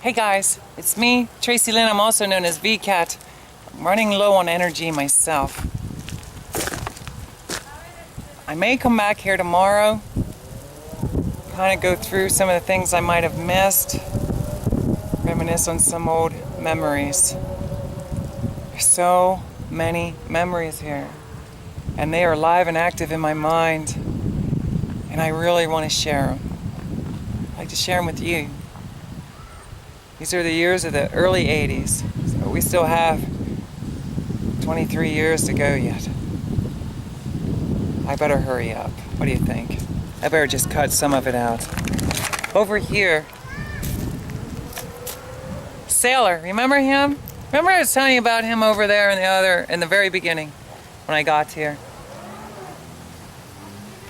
Hey guys, it's me, Tracilyn. I'm also known as VCat. I'm running low on energy myself. I may come back here tomorrow, kind of go through some of the things I might have missed, reminisce on some old memories. There's so many memories here, and they are alive and active in my mind, and I really want to share them. I'd like to share them with you. These are the years of the early 80s, so we still have 23 years to go yet. I better hurry up. What do you think? I better just cut some of it out. Over here, Sailor, remember him? Remember I was telling you about him over there in the very beginning when I got here?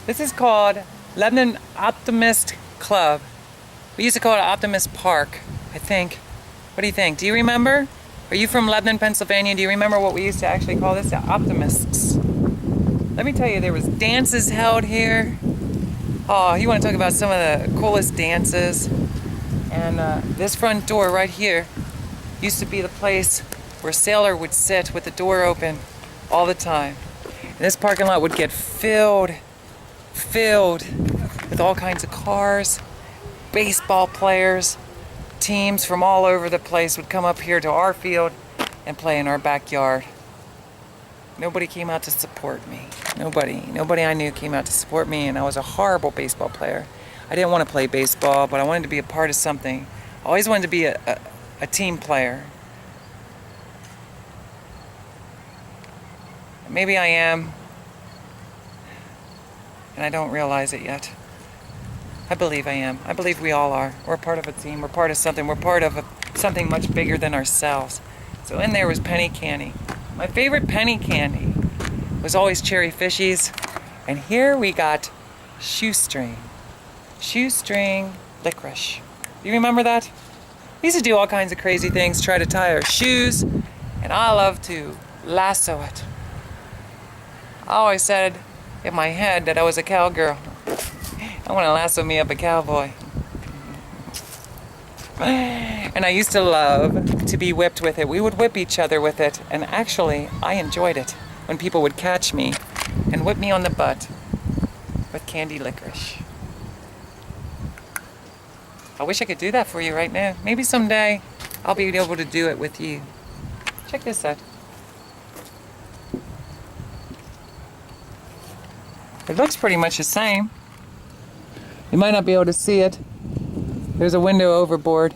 This is called Lebanon Optimist Club. We used to call it Optimist Park, I think. What do you think? Do you remember? Are you from Lebanon, Pennsylvania? Do you remember what we used to actually call this? The Optimists. Let me tell you, there was dances held here. Oh, you want to talk about some of the coolest dances? And this front door right here used to be the place where Sailor would sit with the door open all the time. And this parking lot would get filled with all kinds of cars, baseball players, teams from all over the place would come up here to our field and play in our backyard. Nobody came out to support me. Nobody I knew came out to support me, and I was a horrible baseball player. I didn't want to play baseball, but I wanted to be a part of something. I always wanted to be a team player. Maybe I am, and I don't realize it yet. I believe I am. I believe we all are. We're part of a team. We're part of something. We're part of something much bigger than ourselves. So in there was penny candy. My favorite penny candy was always cherry fishies. And here we got shoestring. Shoestring licorice. Do you remember that? We used to do all kinds of crazy things, try to tie our shoes, and I love to lasso it. I always said in my head that I was a cowgirl. I want to lasso me up a cowboy. And I used to love to be whipped with it. We would whip each other with it, and actually, I enjoyed it when people would catch me and whip me on the butt with candy licorice. I wish I could do that for you right now. Maybe someday I'll be able to do it with you. Check this out. It looks pretty much the same. You might not be able to see it. There's a window overboard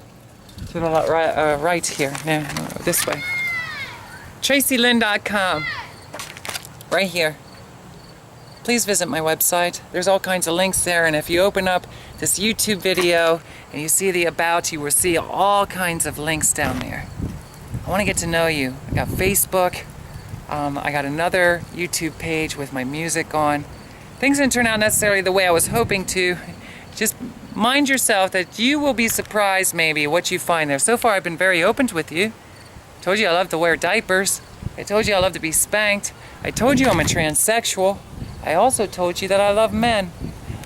to the right here. No, this way. Tracilyn.com. Right here. Please visit my website. There's all kinds of links there, and if you open up this YouTube video and you see the about, you will see all kinds of links down there. I want to get to know you. I got Facebook. I got another YouTube page with my music on. Things didn't turn out necessarily the way I was hoping to. Just mind yourself that you will be surprised maybe what you find there. So far I've been very open with you. I told you I love to wear diapers. I told you I love to be spanked. I told you I'm a transsexual. I also told you that I love men.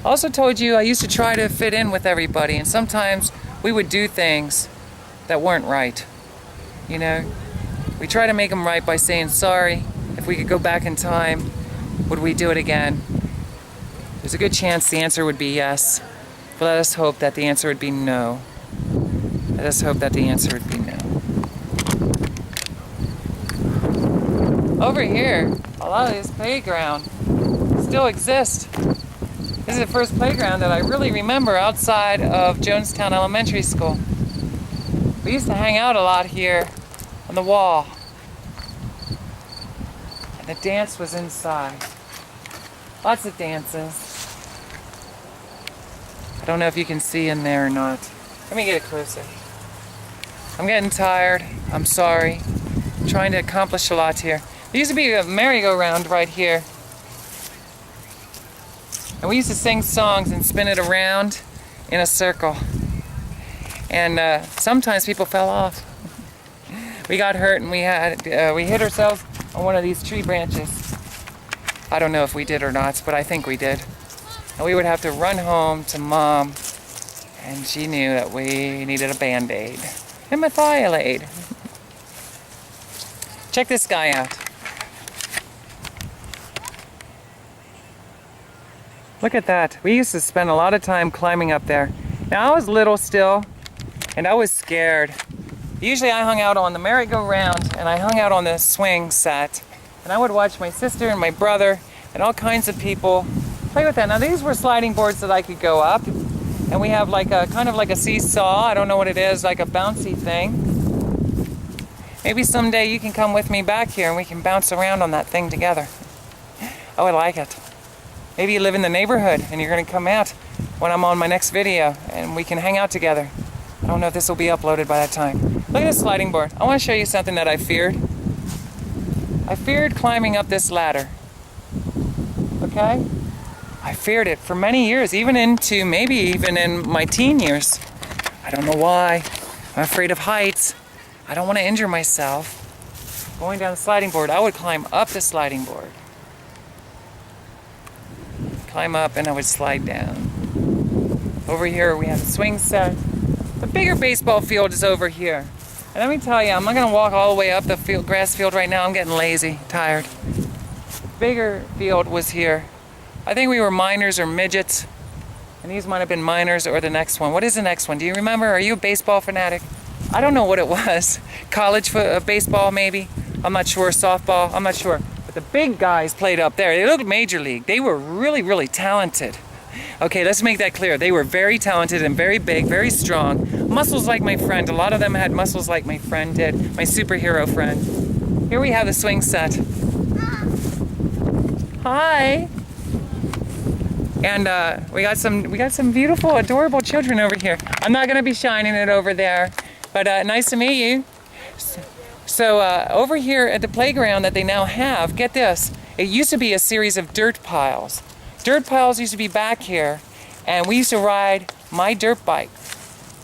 I also told you I used to try to fit in with everybody, and sometimes we would do things that weren't right. You know, we try to make them right by saying sorry. If we could go back in time, would we do it again? There's a good chance the answer would be yes. But let us hope that the answer would be no. Let us hope that the answer would be no. Over here, a lot of this playground still exists. This is the first playground that I really remember outside of Jonestown Elementary School. We used to hang out a lot here on the wall. And the dance was inside. Lots of dances. I don't know if you can see in there or not. Let me get it closer. I'm getting tired. I'm sorry. I'm trying to accomplish a lot here. There used to be a merry-go-round right here. And we used to sing songs and spin it around in a circle. And sometimes people fell off. We got hurt and we hit ourselves on one of these tree branches. I don't know if we did or not, but I think we did. And we would have to run home to Mom And she knew that we needed a Band-Aid. And Methiolate. Check this guy out. Look at that. We used to spend a lot of time climbing up there. Now I was little still, and I was scared. Usually I hung out on the merry-go-round, and I hung out on the swing set. And I would watch my sister and my brother and all kinds of people play with that. Now these were sliding boards that I could go up. And we have like a kind of like a seesaw. I don't know what it is, like a bouncy thing. Maybe someday you can come with me back here and we can bounce around on that thing together. I would like it. Maybe you live in the neighborhood and you're going to come out when I'm on my next video and we can hang out together. I don't know if this will be uploaded by that time. Look at this sliding board. I want to show you something that I feared. I feared climbing up this ladder. Okay? I feared it for many years, even into maybe even in my teen years. I don't know why. I'm afraid of heights. I don't want to injure myself. Going down the sliding board, I would climb up the sliding board. Climb up and I would slide down. Over here we have a swing set. The bigger baseball field is over here. And let me tell you, I'm not going to walk all the way up the field, grass field right now. I'm getting lazy, tired. The bigger field was here. I think we were minors or midgets. And these might have been minors or the next one. What is the next one? Do you remember? Are you a baseball fanatic? I don't know what it was. College baseball maybe? I'm not sure. Softball? I'm not sure. But the big guys played up there. They looked major league. They were really, really talented. Okay, let's make that clear. They were very talented and very big, very strong. Muscles like my friend. A lot of them had muscles like my friend did. My superhero friend. Here we have the swing set. Hi. And we got some beautiful, adorable children over here. I'm not going to be shining it over there, but nice to meet you. So over here at the playground that they now have, get this. It used to be a series of dirt piles. Dirt piles used to be back here, and we used to ride my dirt bike.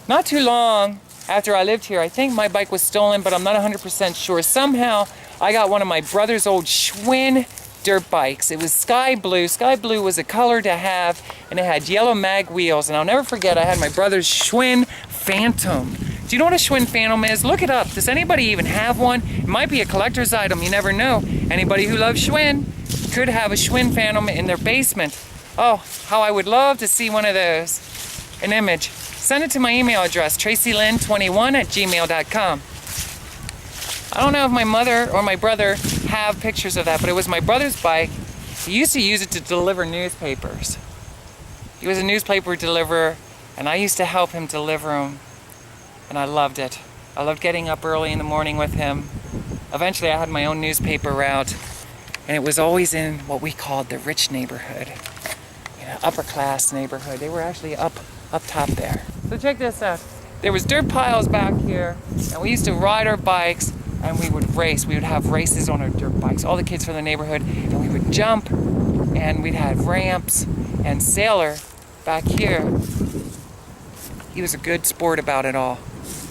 Not too long after I lived here, I think my bike was stolen, but I'm not 100% sure. Somehow I got one of my brother's old Schwinn dirt bikes. It was sky blue. Sky blue was a color to have, and it had yellow mag wheels. And I'll never forget, I had my brother's Schwinn Phantom. Do you know what a Schwinn Phantom is? Look it up. Does anybody even have one? It might be a collector's item. You never know. Anybody who loves Schwinn could have a Schwinn Phantom in their basement. Oh, how I would love to see one of those. An image. Send it to my email address, tracilyn21@gmail.com. I don't know if my mother or my brother have pictures of that, but it was my brother's bike. He used to use it to deliver newspapers. He was a newspaper deliverer, and I used to help him deliver them, and I loved it. I loved getting up early in the morning with him. Eventually, I had my own newspaper route, and it was always in what we called the rich neighborhood, upper class neighborhood. They were actually up top there. So check this out. There was dirt piles back here, and we used to ride our bikes, and we would race. We would have races on our dirt bikes, all the kids from the neighborhood, and we would jump, and we'd have ramps. And Sailor, back here, he was a good sport about it all.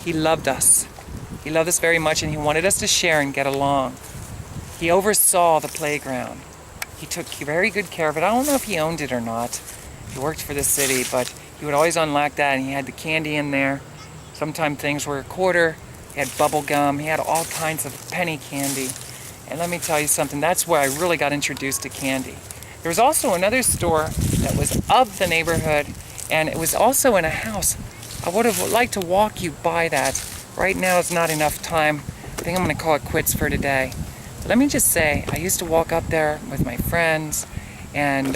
He loved us. He loved us very much, and he wanted us to share and get along. He oversaw the playground. He took very good care of it. I don't know if he owned it or not. He worked for the city, but he would always unlock that, and he had the candy in there. Sometimes things were a quarter. He had bubble gum. He had all kinds of penny candy. And let me tell you something, that's where I really got introduced to candy. There was also another store that was of the neighborhood, and it was also in a house. I would have liked to walk you by that. Right now is not enough time. I think I'm going to call it quits for today. But let me just say, I used to walk up there with my friends, and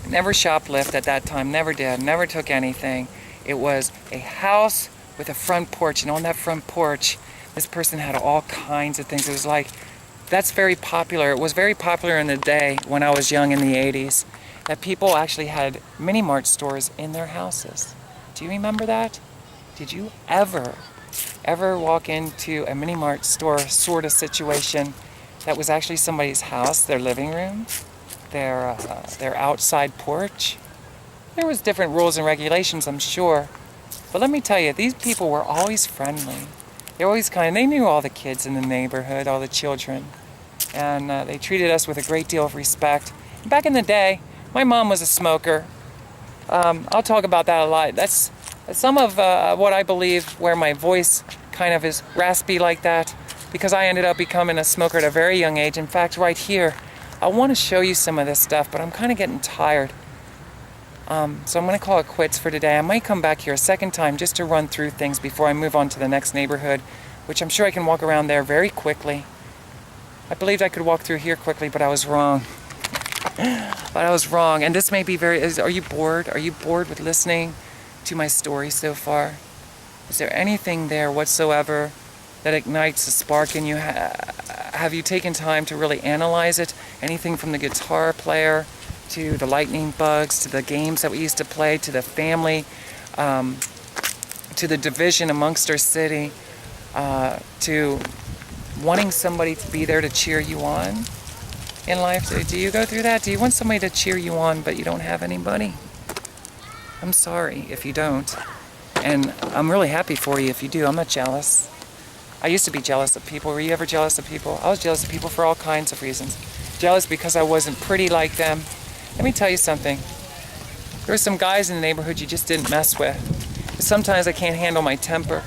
never shoplift at that time, never did, never took anything. It was a house with a front porch, and on that front porch, this person had all kinds of things. It was like, that's very popular. It was very popular in the day when I was young in the 80s, that people actually had mini mart stores in their houses. Do you remember that? Did you ever walk into a mini mart store sort of situation that was actually somebody's house, their living room, their outside porch? There was different rules and regulations, I'm sure. But let me tell you, these people were always friendly. They were always kind. They knew all the kids in the neighborhood, all the children. And they treated us with a great deal of respect. Back in the day, my mom was a smoker. I'll talk about that a lot. That's some of what I believe where my voice kind of is raspy like that, because I ended up becoming a smoker at a very young age. In fact, right here, I want to show you some of this stuff, but I'm kind of getting tired. So I'm going to call it quits for today. I might come back here a second time just to run through things before I move on to the next neighborhood, which I'm sure I can walk around there very quickly. I believed I could walk through here quickly, but I was wrong. But I was wrong. And this may be are you bored? Are you bored with listening to my story so far? Is there anything there whatsoever that ignites a spark in you? Have you taken time to really analyze it? Anything from the guitar player to the lightning bugs, to the games that we used to play, to the family, to the division amongst our city, to wanting somebody to be there to cheer you on in life? Do you go through that? Do you want somebody to cheer you on but you don't have anybody? I'm sorry if you don't. And I'm really happy for you if you do. I'm not jealous. I used to be jealous of people. Were you ever jealous of people? I was jealous of people for all kinds of reasons. Jealous because I wasn't pretty like them. Let me tell you something. There were some guys in the neighborhood you just didn't mess with. Sometimes I can't handle my temper.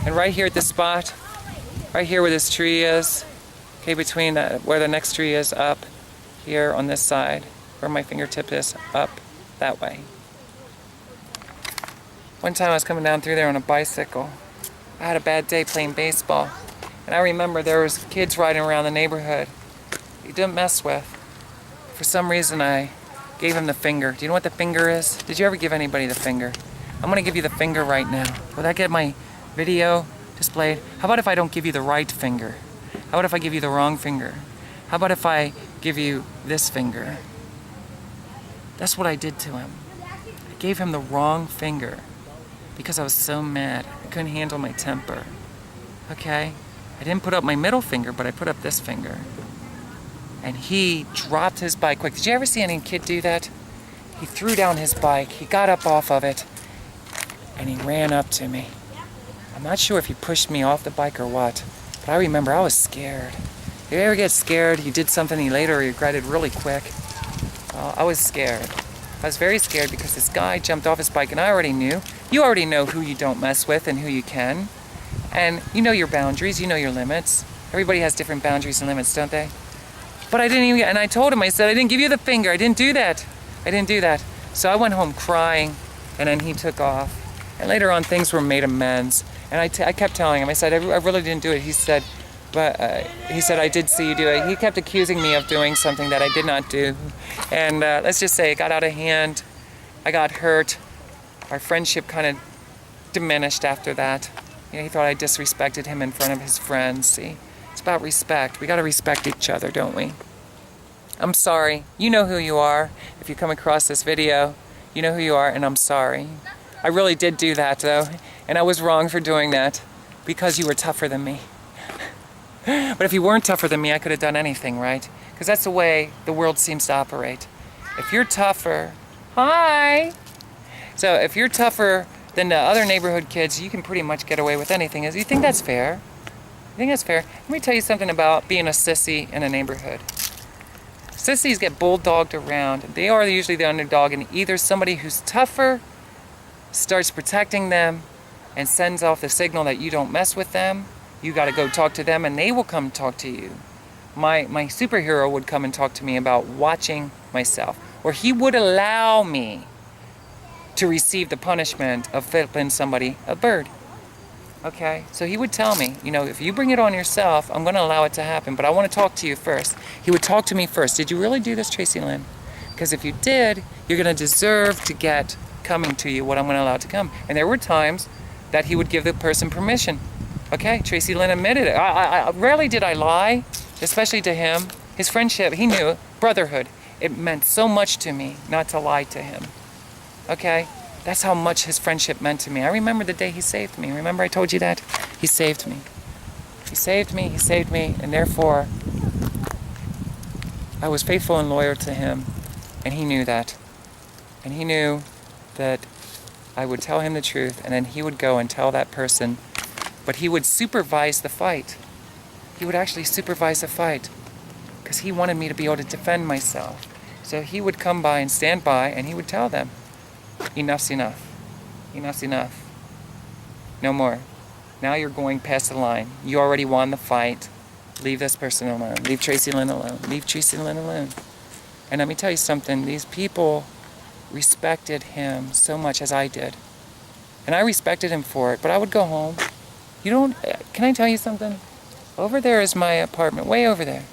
And right here at this spot, right here where this tree is, okay, between where the next tree is, up here on this side, where my fingertip is, up that way. One time I was coming down through there on a bicycle. I had a bad day playing baseball. And I remember there was kids riding around the neighborhood you didn't mess with. For some reason I gave him the finger. Do you know what the finger is? Did you ever give anybody the finger? I'm going to give you the finger right now. Will that get my video displayed? How about if I don't give you the right finger? How about if I give you the wrong finger? How about if I give you this finger? That's what I did to him. I gave him the wrong finger because I was so mad. I couldn't handle my temper. Okay? I didn't put up my middle finger, but I put up this finger. And he dropped his bike quick. Did you ever see any kid do that? He threw down his bike, he got up off of it, and he ran up to me. I'm not sure if he pushed me off the bike or what, but I remember I was scared. If you ever get scared, you did something you later regretted really quick. I was scared. I was very scared because this guy jumped off his bike, and I already knew. You already know who you don't mess with and who you can. And you know your boundaries, you know your limits. Everybody has different boundaries and limits, don't they? But I didn't even, and I told him, I said, I didn't give you the finger, I didn't do that. I didn't do that. So I went home crying, and then he took off. And later on, things were made amends. And I kept telling him, I said, I really didn't do it. He said, I did see you do it. He kept accusing me of doing something that I did not do. And let's just say it got out of hand. I got hurt. Our friendship kind of diminished after that. You know, he thought I disrespected him in front of his friends. See, it's about respect. We got to respect each other, don't we? I'm sorry. You know who you are. If you come across this video, you know who you are, and I'm sorry. I really did do that, though, and I was wrong for doing that because you were tougher than me. But if you weren't tougher than me, I could have done anything, right? Because that's the way the world seems to operate. If you're tougher, hi! So if you're tougher than the other neighborhood kids, you can pretty much get away with anything. You think that's fair? You think that's fair? Let me tell you something about being a sissy in a neighborhood. Sissies get bulldogged around. They are usually the underdog, and either somebody who's tougher starts protecting them and sends off the signal that you don't mess with them. You got to go talk to them, and they will come talk to you. My superhero would come and talk to me about watching myself, or he would allow me to receive the punishment of flipping somebody a bird. Okay, so he would tell me, you know, if you bring it on yourself, I'm going to allow it to happen, but I want to talk to you first. He would talk to me first. Did you really do this, Tracilyn? Because if you did, you're going to deserve to get coming to you what I'm going to allow to come. And there were times that he would give the person permission. Okay, Tracilyn admitted it. I rarely did I lie, especially to him. His friendship, he knew, brotherhood. It meant so much to me not to lie to him. Okay? That's how much his friendship meant to me. I remember the day he saved me. Remember I told you that? He saved me. He saved me, and therefore I was faithful and loyal to him, and he knew that. And he knew that I would tell him the truth, and then he would go and tell that person, but he would supervise the fight. He would actually supervise the fight, because he wanted me to be able to defend myself. So he would come by and stand by, and he would tell them. Enough's enough. Enough's enough. No more. Now you're going past the line. You already won the fight. Leave this person alone. Leave Tracilyn alone. Leave Tracilyn alone. And let me tell you something. These people respected him so much, as I did. And I respected him for it, but I would go home. You don't... Can I tell you something? Over there is my apartment. Way over there.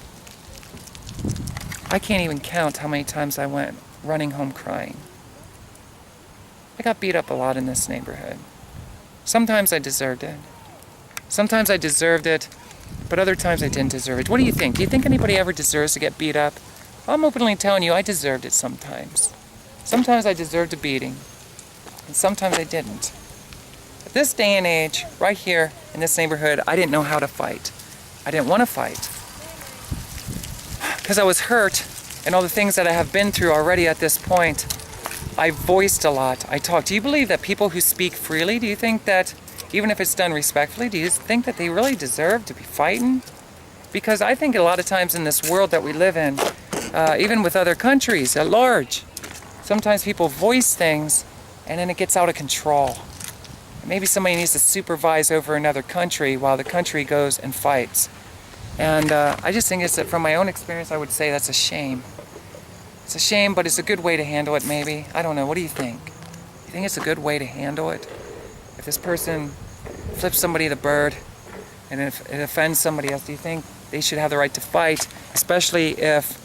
I can't even count how many times I went running home crying. I got beat up a lot in this neighborhood. Sometimes I deserved it. Sometimes I deserved it, but other times I didn't deserve it. What do you think? Do you think anybody ever deserves to get beat up? I'm openly telling you, I deserved it sometimes. Sometimes I deserved a beating, and sometimes I didn't. At this day and age, right here in this neighborhood, I didn't know how to fight. I didn't want to fight. Because I was hurt, and all the things that I have been through already at this point, I voiced a lot. I talked. Do you believe that people who speak freely, do you think that, even if it's done respectfully, do you think that they really deserve to be fighting? Because I think a lot of times in this world that we live in, even with other countries at large, sometimes people voice things and then it gets out of control. Maybe somebody needs to supervise over another country while the country goes and fights. And I just think it's that from my own experience, I would say that's a shame. It's a shame, but it's a good way to handle it, maybe. I don't know. What do you think? You think it's a good way to handle it? If this person flips somebody the bird and if it offends somebody else, do you think they should have the right to fight? Especially if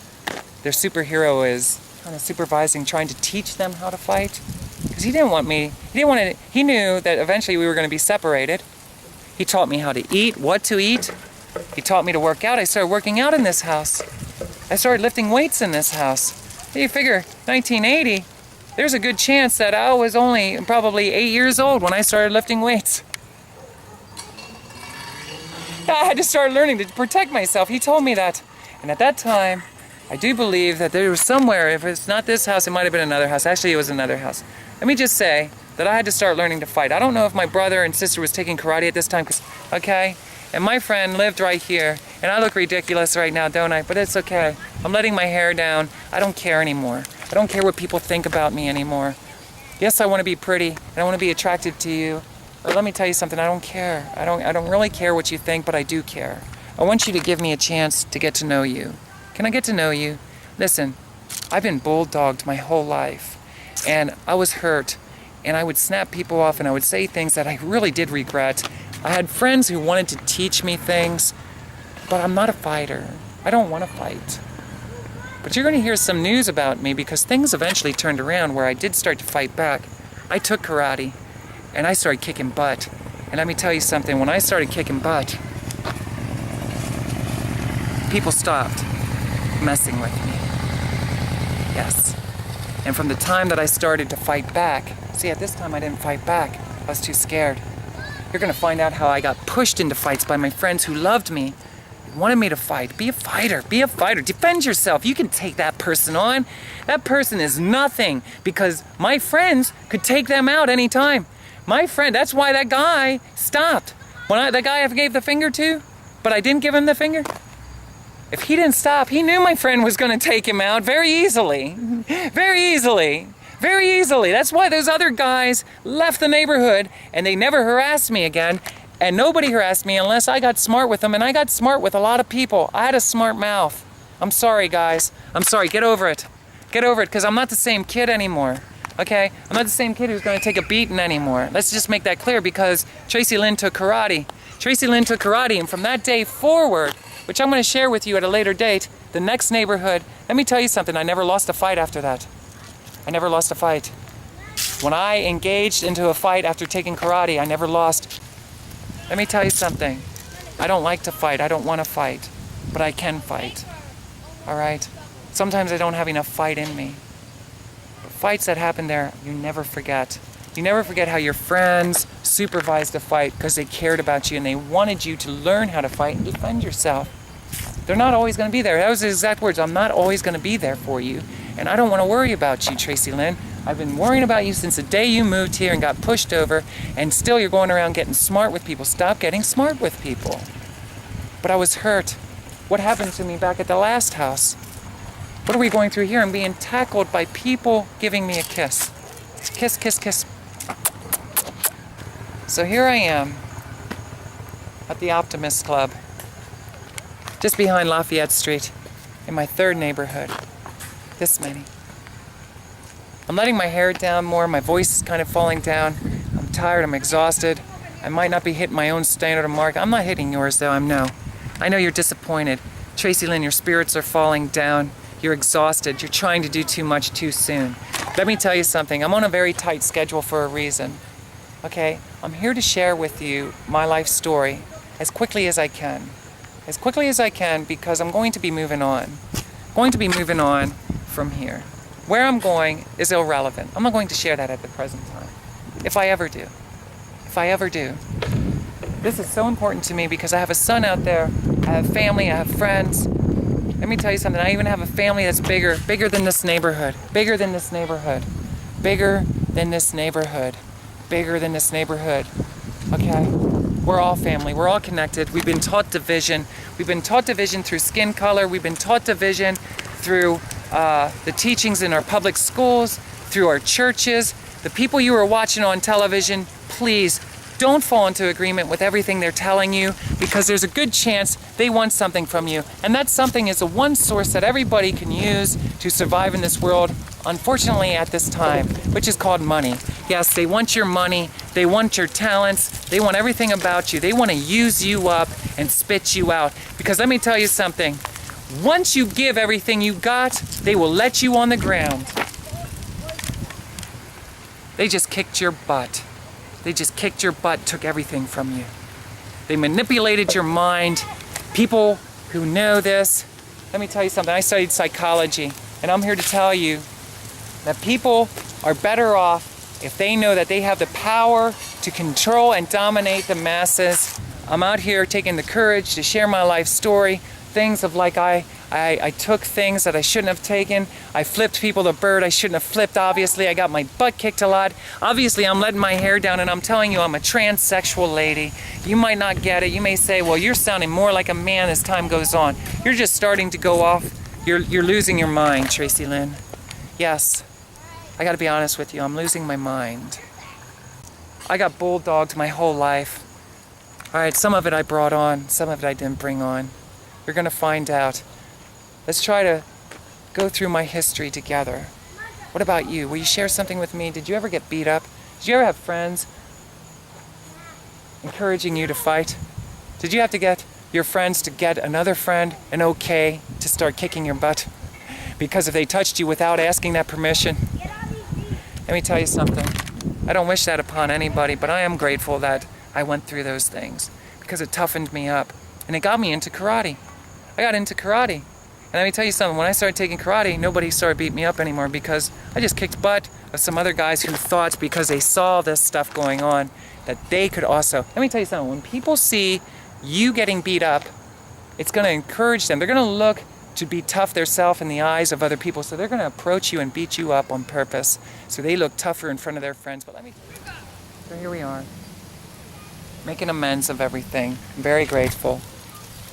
their superhero is kind of supervising, trying to teach them how to fight? Because he didn't want me. He knew that eventually we were going to be separated. He taught me how to eat, what to eat. He taught me to work out. I started working out in this house. I started lifting weights in this house. You figure, 1980, there's a good chance that I was only probably 8 years old when I started lifting weights. I had to start learning to protect myself. He told me that. And at that time, I do believe that there was somewhere, if it's not this house, it might have been another house. Actually, it was another house. Let me just say that I had to start learning to fight. I don't know if my brother and sister was taking karate at this time, okay? And my friend lived right here. And I look ridiculous right now, don't I? But it's okay. I'm letting my hair down. I don't care anymore. I don't care what people think about me anymore. Yes, I want to be pretty, and I want to be attractive to you. But let me tell you something, I don't care. I don't really care what you think, but I do care. I want you to give me a chance to get to know you. Can I get to know you? Listen, I've been bulldogged my whole life. And I was hurt. And I would snap people off, and I would say things that I really did regret. I had friends who wanted to teach me things, but I'm not a fighter. I don't want to fight. But you're going to hear some news about me because things eventually turned around where I did start to fight back. I took karate, and I started kicking butt. And let me tell you something, when I started kicking butt, people stopped messing with me. Yes. And from the time that I started to fight back, see, at this time I didn't fight back. I was too scared. You're going to find out how I got pushed into fights by my friends who loved me. They wanted me to fight. Be a fighter. Be a fighter. Defend yourself. You can take that person on. That person is nothing because my friends could take them out anytime. My friend, that's why that guy stopped. That guy I gave the finger to, but I didn't give him the finger. If he didn't stop, he knew my friend was going to take him out very easily. Very easily. Very easily. That's why those other guys left the neighborhood and they never harassed me again. And nobody harassed me unless I got smart with them. And I got smart with a lot of people. I had a smart mouth. I'm sorry, guys. I'm sorry. Get over it. Get over it because I'm not the same kid anymore. Okay? I'm not the same kid who's going to take a beating anymore. Let's just make that clear because Tracilyn took karate. Tracilyn took karate, and from that day forward, which I'm going to share with you at a later date, the next neighborhood, let me tell you something, I never lost a fight after that. I never lost a fight. When I engaged into a fight after taking karate, I never lost. Let me tell you something. I don't like to fight. I don't want to fight. But I can fight. All right? Sometimes I don't have enough fight in me. But fights that happen there, you never forget. You never forget how your friends supervised the fight because they cared about you and they wanted you to learn how to fight and defend yourself. They're not always going to be there. That was the exact words. I'm not always going to be there for you. And I don't want to worry about you, Tracilyn. I've been worrying about you since the day you moved here and got pushed over, and still you're going around getting smart with people. Stop getting smart with people. But I was hurt. What happened to me back at the last house? What are we going through here? I'm being tackled by people giving me a kiss. Kiss, kiss, kiss. So here I am at the Optimist Club, just behind Lafayette Street, in my third neighborhood. This many. I'm letting my hair down more, my voice is kind of falling down. I'm tired, I'm exhausted. I might not be hitting my own standard of mark. I'm not hitting yours though, I know you're disappointed. Tracilyn, your spirits are falling down. You're exhausted, you're trying to do too much too soon. Let me tell you something, I'm on a very tight schedule for a reason. Okay, I'm here to share with you my life story as quickly as I can. As quickly as I can because I'm going to be moving on. Going to be moving on from here. Where I'm going is irrelevant. I'm not going to share that at the present time. If I ever do. If I ever do. This is so important to me because I have a son out there. I have family, I have friends. Let me tell you something, I even have a family that's bigger than this neighborhood. Bigger than this neighborhood. Bigger than this neighborhood. Bigger than this neighborhood. Okay? We're all family. We're all connected. We've been taught division. We've been taught division through skin color. We've been taught division through the teachings in our public schools, through our churches. The people you are watching on television, please don't fall into agreement with everything they're telling you because there's a good chance they want something from you. And that something is the one source that everybody can use to survive in this world, unfortunately at this time, which is called money. Yes, they want your money, they want your talents, they want everything about you. They want to use you up and spit you out. Because let me tell you something, once you give everything you got, they will let you on the ground. They just kicked your butt. They just kicked your butt, took everything from you. They manipulated your mind. People who know this, let me tell you something, I studied psychology, and I'm here to tell you that people are better off if they know that they have the power to control and dominate the masses. I'm out here taking the courage to share my life story, things of like I took things that I shouldn't have taken. I flipped people the bird I shouldn't have flipped, obviously. I got my butt kicked a lot. Obviously, I'm letting my hair down and I'm telling you I'm a transsexual lady. You might not get it. You may say, well, you're sounding more like a man as time goes on. You're just starting to go off. You're losing your mind, Tracilyn. Yes, I gotta be honest with you, I'm losing my mind. I got bulldogged my whole life. All right, some of it I brought on, some of it I didn't bring on. You're gonna find out. Let's try to go through my history together. What about you? Will you share something with me? Did you ever get beat up? Did you ever have friends encouraging you to fight? Did you have to get your friends to get another friend an okay to start kicking your butt? Because if they touched you without asking that permission, let me tell you something. I don't wish that upon anybody, but I am grateful that I went through those things because it toughened me up and it got me into karate. I got into karate. And let me tell you something, when I started taking karate, nobody started beating me up anymore because I just kicked butt of some other guys who thought because they saw this stuff going on that they could also. Let me tell you something, when people see you getting beat up, it's going to encourage them. They're going to look to be tough themselves in the eyes of other people, so they're going to approach you and beat you up on purpose so they look tougher in front of their friends. But let me. So here we are, making amends of everything. I'm very grateful.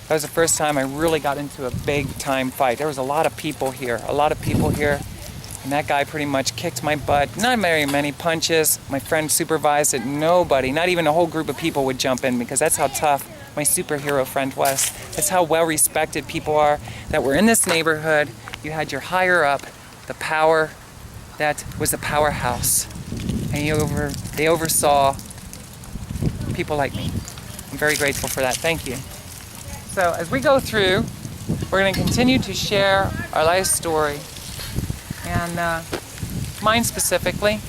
That was the first time I really got into a big time fight. There was a lot of people here, and that guy pretty much kicked my butt. Not very many punches. My friend supervised it. Nobody, not even a whole group of people would jump in because that's how tough my superhero friend was. That's how well respected people are that were in this neighborhood. You had your higher up, the power that was the powerhouse, and they oversaw people like me. I'm very grateful for that. Thank you. So as we go through, we're going to continue to share our life story. And mine specifically,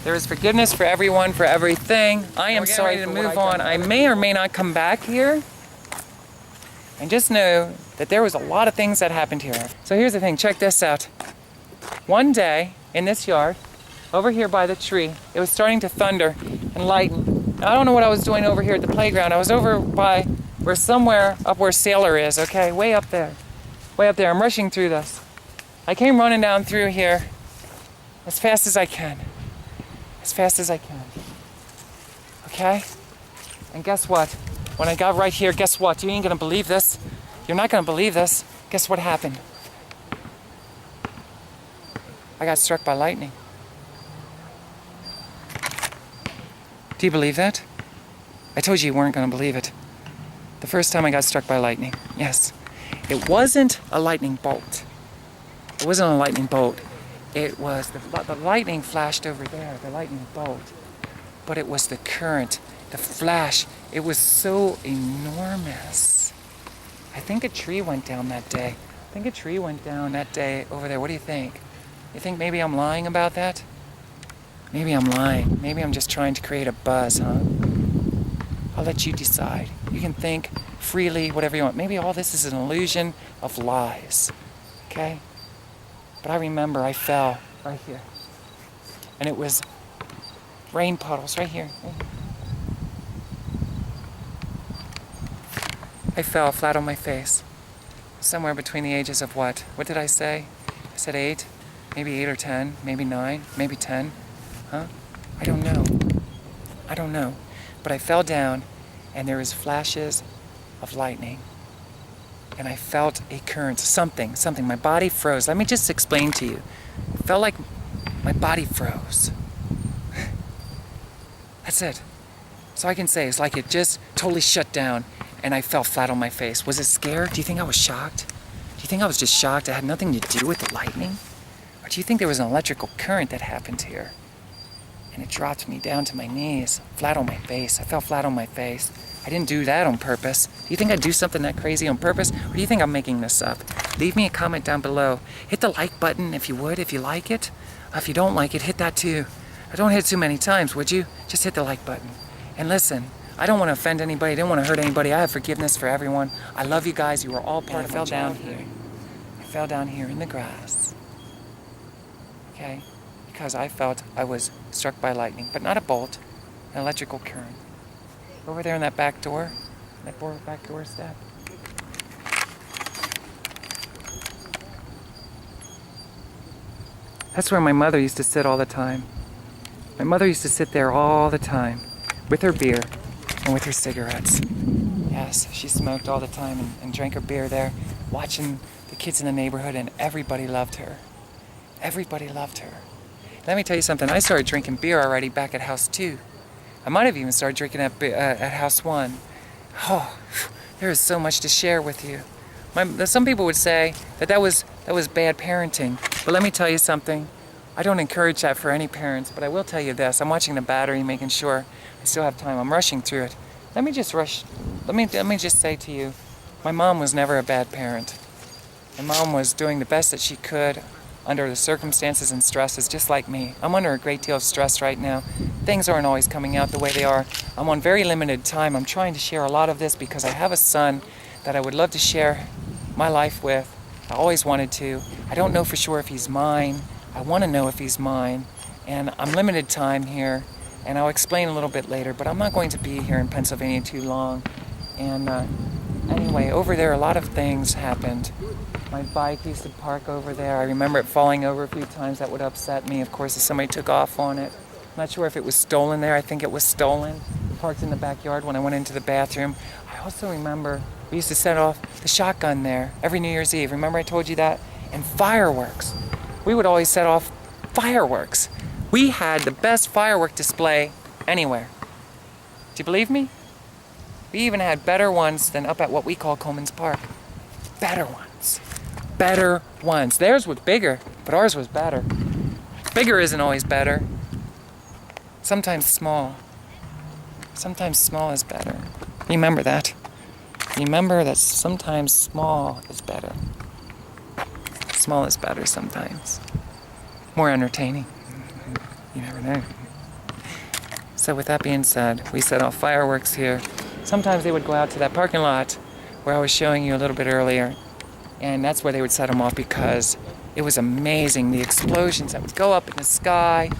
there is forgiveness for everyone, for everything. I am sorry to move on. I may or may not come back here. And just know that there was a lot of things that happened here. So here's the thing, check this out. One day in this yard, over here by the tree, it was starting to thunder and lighten. I don't know what I was doing over here at the playground. I was over by somewhere up where Sailor is, okay? Way up there. Way up there. I'm rushing through this. I came running down through here as fast as I can. As fast as I can. Okay? And guess what? When I got right here, guess what? You ain't gonna believe this. You're not gonna believe this. Guess what happened? I got struck by lightning. Do you believe that? I told you weren't going to believe it. The first time I got struck by lightning. Yes. It wasn't a lightning bolt. It wasn't a lightning bolt. It was the lightning flashed over there, the lightning bolt. But it was the current, the flash. It was so enormous. I think a tree went down that day. I think a tree went down that day over there. What do you think? You think maybe I'm lying about that? Maybe I'm lying. Maybe I'm just trying to create a buzz, huh? I'll let you decide. You can think freely, whatever you want. Maybe all this is an illusion of lies, okay? But I remember I fell right here. And it was rain puddles right here. I fell flat on my face. Somewhere between the ages of what? What did I say? I said 8, maybe 8 or 10, maybe 9, maybe 10. Huh? I don't know. I don't know. But I fell down and there was flashes of lightning. And I felt a current, something. My body froze. Let me just explain to you. It felt like my body froze. That's it. So I can say it's like it just totally shut down and I fell flat on my face. Was it scared? Do you think I was shocked? Do you think I was just shocked it had nothing to do with the lightning? Or do you think there was an electrical current that happened here? And it dropped me down to my knees, flat on my face. I fell flat on my face. I didn't do that on purpose. Do you think I'd do something that crazy on purpose? Or do you think I'm making this up? Leave me a comment down below. Hit the like button if you would, if you like it. If you don't like it, hit that too. Don't hit it too many times, would you? Just hit the like button. And listen, I don't want to offend anybody. I didn't want to hurt anybody. I have forgiveness for everyone. I love you guys. You are all part of my childhood. I fell down here in the grass. Okay? Because I felt I was struck by lightning, but not a bolt, an electrical current. Over there in that back door, back door step. That's where my mother used to sit all the time. My mother used to sit there all the time with her beer and with her cigarettes. Yes, she smoked all the time and drank her beer there, watching the kids in the neighborhood, and everybody loved her. Everybody loved her. Let me tell you something. I started drinking beer already back at House 2. I might have even started drinking at House 1. Oh, there is so much to share with you. Some people would say that was bad parenting. But let me tell you something. I don't encourage that for any parents, but I will tell you this. I'm watching the battery, making sure I still have time. I'm rushing through it. Let me just say to you, my mom was never a bad parent. My mom was doing the best that she could under the circumstances and stresses, just like me. I'm under a great deal of stress right now. Things aren't always coming out the way they are. I'm on very limited time. I'm trying to share a lot of this because I have a son that I would love to share my life with. I always wanted to. I don't know for sure if he's mine. I want to know if he's mine. And I'm limited time here, and I'll explain a little bit later, but I'm not going to be here in Pennsylvania too long. And anyway, over there a lot of things happened. My bike used to park over there. I remember it falling over a few times. That would upset me, of course, if somebody took off on it. I'm not sure if it was stolen there. I think it was stolen. Parked in the backyard when I went into the bathroom. I also remember we used to set off the shotgun there every New Year's Eve. Remember I told you that? And fireworks. We would always set off fireworks. We had the best firework display anywhere. Do you believe me? We even had better ones than up at what we call Coleman's Park. Better ones. Better ones. Theirs was bigger, but ours was better. Bigger isn't always better. Sometimes small. Sometimes small is better. Remember that. Remember that sometimes small is better. Small is better sometimes. More entertaining. You never know. So with that being said, we set off fireworks here. Sometimes they would go out to that parking lot where I was showing you a little bit earlier. And that's where they would set them off because it was amazing. The explosions that would go up in the sky.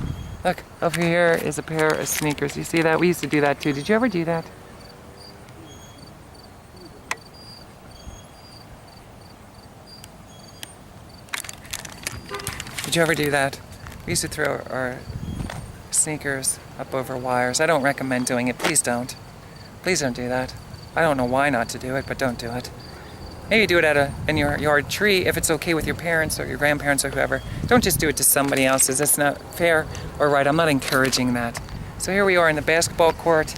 Look, over here is a pair of sneakers. You see that? We used to do that too. Did you ever do that? Did you ever do that? We used to throw our sneakers up over wires. I don't recommend doing it. Please don't. Please don't do that. I don't know why not to do it, but don't do it. Maybe do it in your yard tree if it's okay with your parents or your grandparents or whoever. Don't just do it to somebody else's. That's not fair or right. I'm not encouraging that. So here we are in the basketball court,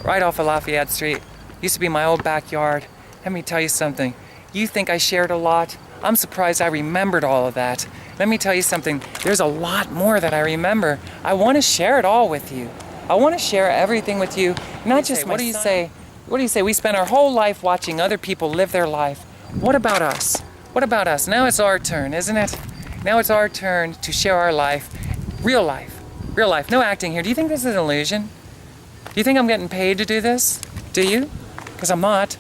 right off of Lafayette Street. Used to be my old backyard. Let me tell you something. You think I shared a lot? I'm surprised I remembered all of that. Let me tell you something. There's a lot more that I remember. I want to share it all with you. I want to share everything with you. Not just, what do you say? What do you say? We spend our whole life watching other people live their life. What about us? What about us? Now it's our turn, isn't it? Now it's our turn to share our life. Real life. Real life. No acting here. Do you think this is an illusion? Do you think I'm getting paid to do this? Do you? Because I'm not.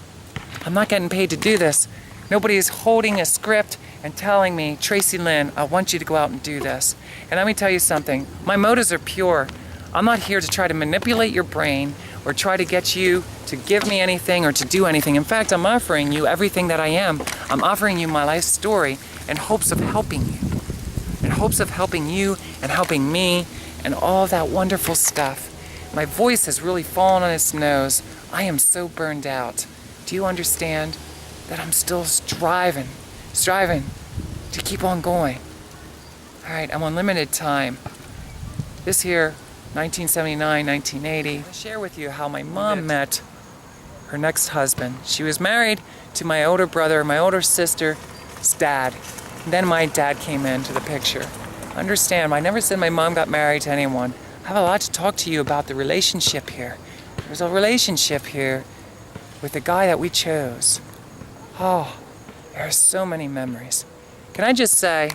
I'm not getting paid to do this. Nobody is holding a script and telling me, Tracilyn, I want you to go out and do this. And let me tell you something. My motives are pure. I'm not here to try to manipulate your brain or try to get you to give me anything or to do anything. In fact, I'm offering you everything that I am. I'm offering you my life story in hopes of helping you. In hopes of helping you and helping me and all that wonderful stuff. My voice has really fallen on its nose. I am so burned out. Do you understand that I'm still striving to keep on going? All right, I'm on limited time. This here, 1979, 1980. I'll share with you how my mom met her next husband. She was married to my older brother, my older sister's dad. And then my dad came into the picture. Understand, I never said my mom got married to anyone. I have a lot to talk to you about the relationship here. There's a relationship here with the guy that we chose. Oh, there are so many memories. Can I just say,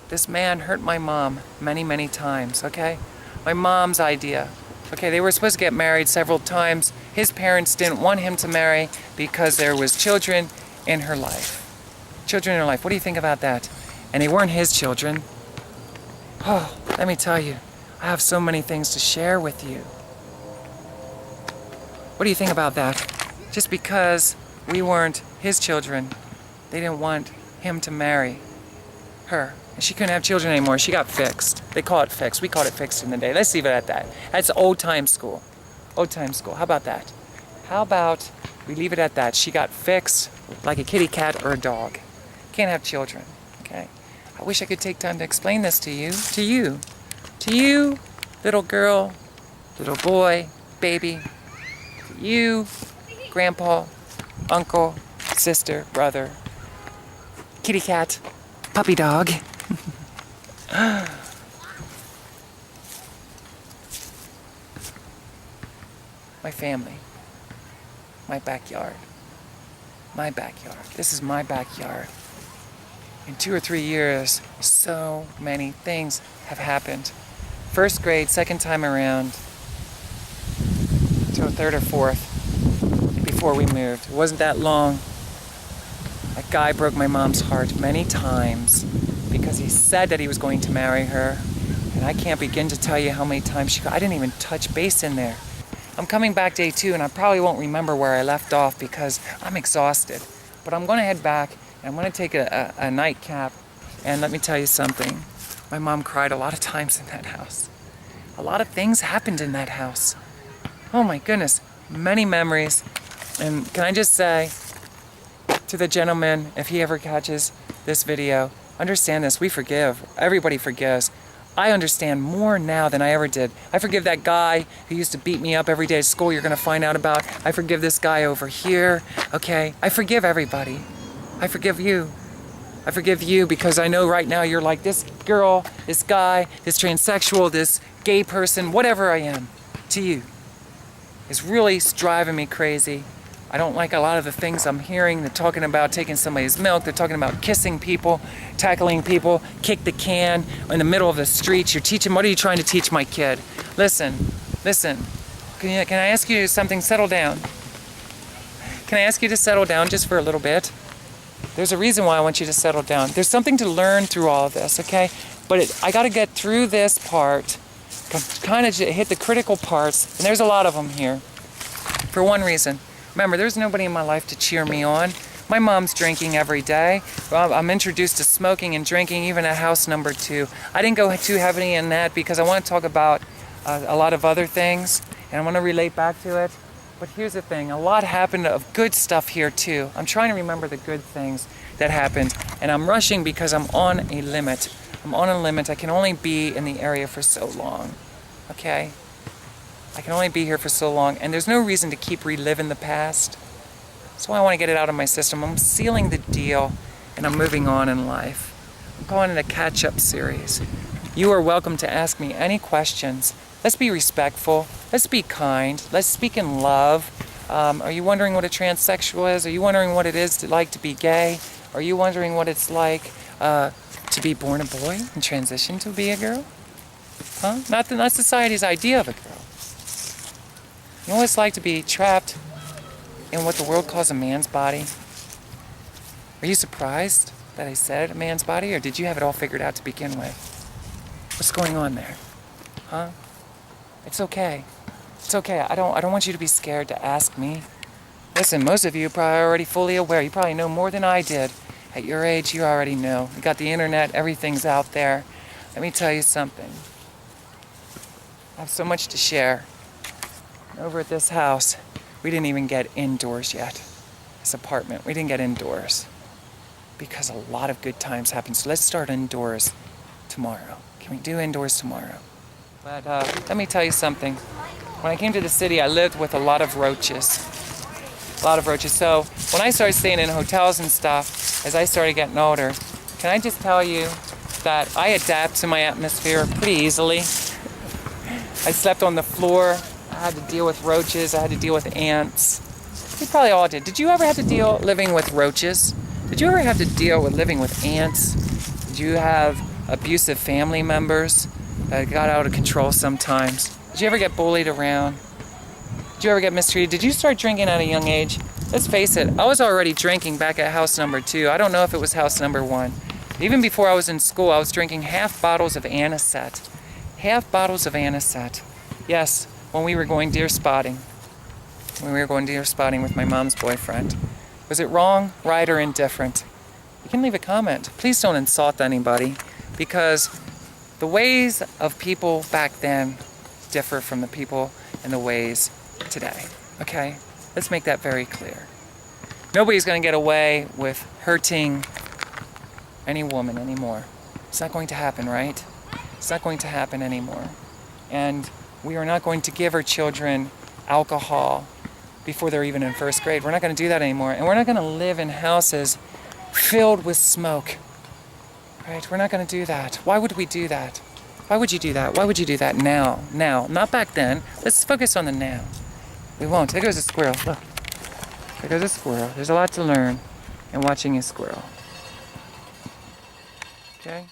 this man hurt my mom many, many times, okay? My mom's idea. Okay, they were supposed to get married several times. His parents didn't want him to marry because there was children in her life. Children in her life. What do you think about that? And they weren't his children. Oh, let me tell you, I have so many things to share with you. What do you think about that? Just because we weren't his children, they didn't want him to marry her. And she couldn't have children anymore. She got fixed. They call it fixed. We called it fixed in the day. Let's leave it at that. That's old time school. Old time school. How about that? How about we leave it at that? She got fixed like a kitty cat or a dog. Can't have children. Okay? I wish I could take time to explain this to you. To you, little girl, little boy, baby. To you, grandpa, uncle, sister, brother, kitty cat, puppy dog. My family, my backyard, my backyard. This is my backyard. In 2 or 3 years, so many things have happened. First grade, second time around, to a third or fourth, before we moved. It wasn't that long. That guy broke my mom's heart many times because he said that he was going to marry her. And I can't begin to tell you how many times I didn't even touch base in there. I'm coming back day 2 and I probably won't remember where I left off because I'm exhausted. But I'm going to head back and I'm going to take a nightcap. And let me tell you something. My mom cried a lot of times in that house. A lot of things happened in that house. Oh my goodness. Many memories. And can I just say to the gentleman, if he ever catches this video, understand this, we forgive. Everybody forgives. I understand more now than I ever did. I forgive that guy who used to beat me up every day at school you're going to find out about. I forgive this guy over here, okay? I forgive everybody. I forgive you. I forgive you because I know right now you're like, this girl, this guy, this transsexual, this gay person, whatever I am, to you, is really driving me crazy. I don't like a lot of the things I'm hearing. They're talking about taking somebody's milk. They're talking about kissing people, tackling people, kick the can in the middle of the street. You're teaching, what are you trying to teach my kid? Listen. Can I ask you something? Settle down. Can I ask you to settle down just for a little bit? There's a reason why I want you to settle down. There's something to learn through all of this, okay? But I got to get through this part, kind of hit the critical parts, and there's a lot of them here, for one reason. Remember, there's nobody in my life to cheer me on. My mom's drinking every day. I'm introduced to smoking and drinking even at house number 2. I didn't go too heavily in that because I want to talk about a lot of other things, and I want to relate back to it. But here's the thing, a lot happened of good stuff here too. I'm trying to remember the good things that happened, and I'm rushing because I'm on a limit. I'm on a limit. I can only be in the area for so long, okay? I can only be here for so long, and there's no reason to keep reliving the past. So I want to get it out of my system. I'm sealing the deal, and I'm moving on in life. I'm calling it a catch-up series. You are welcome to ask me any questions. Let's be respectful. Let's be kind. Let's speak in love. Are you wondering what a transsexual is? Are you wondering what it is to be gay? Are you wondering what it's like to be born a boy and transition to be a girl? Huh? Not society's idea of a girl. You know what it's like to be trapped in what the world calls a man's body? Are you surprised that I said a man's body, or did you have it all figured out to begin with? What's going on there? Huh? It's okay. It's okay. I don't want you to be scared to ask me. Listen, most of you are probably already fully aware. You probably know more than I did. At your age, you already know. You got the internet, everything's out there. Let me tell you something. I have so much to share. Over at this house, we didn't even get indoors yet. This apartment, we didn't get indoors. Because a lot of good times happen. So let's start indoors tomorrow. Can we do indoors tomorrow? But let me tell you something. When I came to the city, I lived with a lot of roaches. A lot of roaches. So when I started staying in hotels and stuff, as I started getting older, can I just tell you that I adapt to my atmosphere pretty easily. I slept on the floor. I had to deal with roaches. I had to deal with ants. We probably all did. Did you ever have to deal living with roaches? Did you ever have to deal with living with ants? Did you have abusive family members that got out of control sometimes? Did you ever get bullied around? Did you ever get mistreated? Did you start drinking at a young age? Let's face it, I was already drinking back at house number 2. I don't know if it was house number 1. Even before I was in school, I was drinking half bottles of anisette. Half bottles of anisette. Yes, when we were going deer spotting. When we were going deer spotting with my mom's boyfriend. Was it wrong, right, or indifferent? You can leave a comment. Please don't insult anybody, because the ways of people back then differ from the people and the ways today. Okay? Let's make that very clear. Nobody's going to get away with hurting any woman anymore. It's not going to happen, right? It's not going to happen anymore. And we are not going to give our children alcohol before they're even in first grade. We're not going to do that anymore. And we're not going to live in houses filled with smoke. Right? We're not going to do that. Why would we do that? Why would you do that? Why would you do that now? Now. Not back then. Let's focus on the now. We won't. There goes a squirrel. Look. There goes a squirrel. There's a lot to learn in watching a squirrel. Okay?